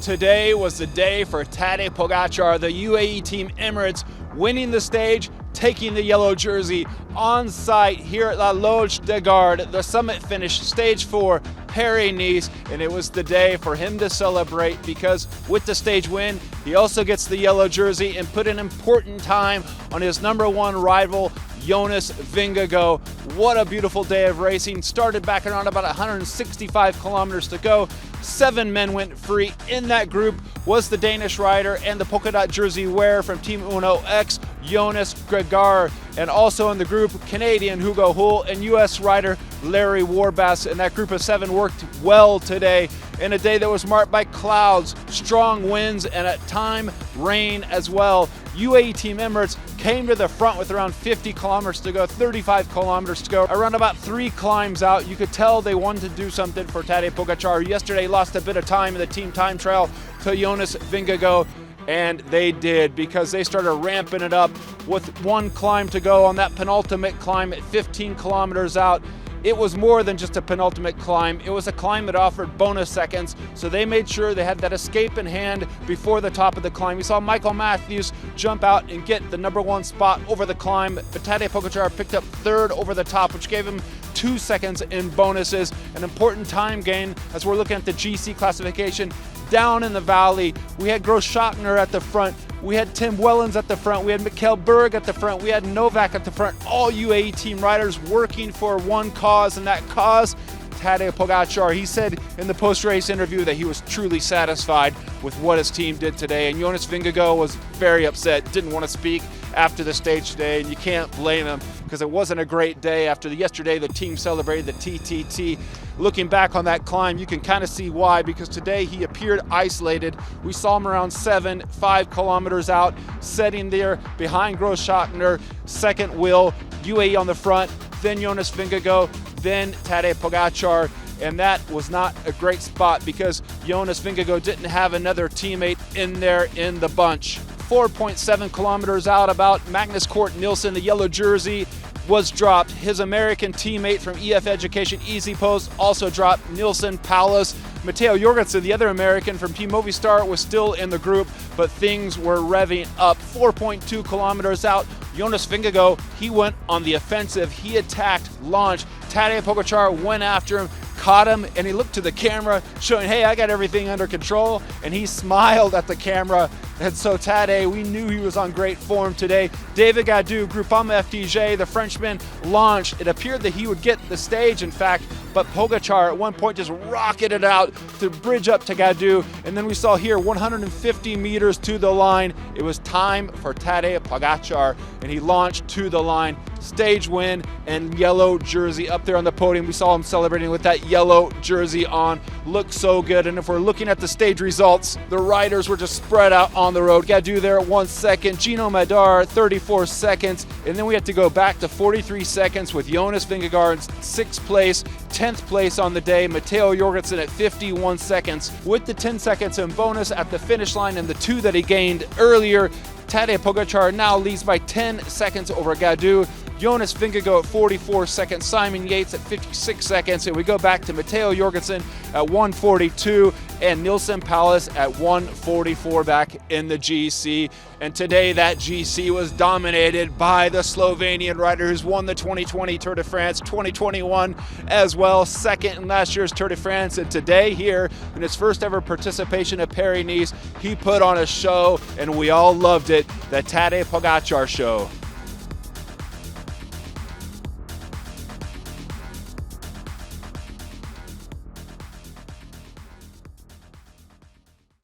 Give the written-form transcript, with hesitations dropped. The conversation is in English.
Today was the day for Tadej Pogacar, the UAE Team Emirates, winning the stage, taking the yellow jersey on site here at La Loge de Garde, the summit finish, stage 4, Paris-Nice, and it was the day for him to celebrate because with the stage win, he also gets the yellow jersey and put an important time on his #1 rival, Jonas Vingegaard. What a beautiful day of racing. Started back around about 165 kilometers to go. 7 men went free. In that group was the Danish rider and the polka dot jersey wearer from Team Uno X, Jonas Vingegaard. And also in the group, Canadian Hugo Hull and US rider Larry Warbasse. And that group of 7 worked well today in a day that was marked by clouds, strong winds, and at time rain as well. UAE Team Emirates came to the front with around 50 kilometers to go, 35 kilometers to go. Around about 3 climbs out, you could tell they wanted to do something for Tadej Pogacar. Yesterday lost a bit of time in the team time trial to Jonas Vingegaard, and they did because they started ramping it up with 1 climb to go on that penultimate climb at 15 kilometers out. It was more than just a penultimate climb. It was a climb that offered bonus seconds, so they made sure they had that escape in hand before the top of the climb. We saw Michael Matthews jump out and get the #1 spot over the climb, but Tadej Pogacar picked up 3rd over the top, which gave him 2 seconds in bonuses, an important time gain as we're looking at the GC classification. Down in the valley, we had Grossschartner at the front, we had Tim Wellens at the front, we had Mikkel Berg at the front, we had Novak at the front, all UAE team riders working for one cause, and that cause, Tadej Pogacar. He said in the post-race interview that he was truly satisfied with what his team did today, and Jonas Vingegaard was very upset, didn't want to speak after the stage today, and you can't blame him because it wasn't a great day. After yesterday, the team celebrated the TTT. Looking back on that climb, you can kind of see why, because today he appeared isolated. We saw him around 5 kilometers out, sitting there behind Grossschartner, second wheel, UAE on the front, then Jonas Vingegaard, then Tadej Pogacar, and that was not a great spot because Jonas Vingegaard didn't have another teammate in there in the bunch. 4.7 kilometers out about, Magnus Cort Nielsen, the yellow jersey, was dropped. His American teammate from EF Education, Easy Post, also dropped. Nielsen, Paulus, Matteo Jorgenson, the other American from Team Movistar, was still in the group, but things were revving up. 4.2 kilometers out, Jonas Vingegaard, he went on the offensive. He attacked, launched. Tadej Pogacar went after him, caught him, and he looked to the camera, showing, hey, I got everything under control, and he smiled at the camera. And so Tadej, we knew he was on great form today. David Gaudu, Groupama FDJ, the Frenchman, launched. It appeared that he would get the stage, in fact, but Pogacar at one point just rocketed out to bridge up to Gaudu, and then we saw here 150 meters to the line. It was time for Tadej Pogacar, and he launched to the line. Stage win and yellow jersey up there on the podium. We saw him celebrating with that yellow jersey on. Looked so good, and if we're looking at the stage results, the riders were just spread out on the road. Gaudu there at 1 second, Gino Madar 34 seconds, and then we had to go back to 43 seconds with Jonas Vingegaard in 6th place, 10th place on the day, Matteo Jorgenson at 51 seconds. With the 10 seconds in bonus at the finish line and the 2 that he gained earlier, Tadej Pogacar now leads by 10 seconds over Gaudu. Jonas Vingegaard at 44 seconds, Simon Yates at 56 seconds, and we go back to Matteo Jorgenson at 142 and Nielsen Paulus at 144 back in the GC. And today that GC was dominated by the Slovenian rider who's won the 2020 Tour de France, 2021 as well, second in last year's Tour de France, and today here in his first ever participation at Paris-Nice, he put on a show and we all loved it, the Tadej Pogacar show.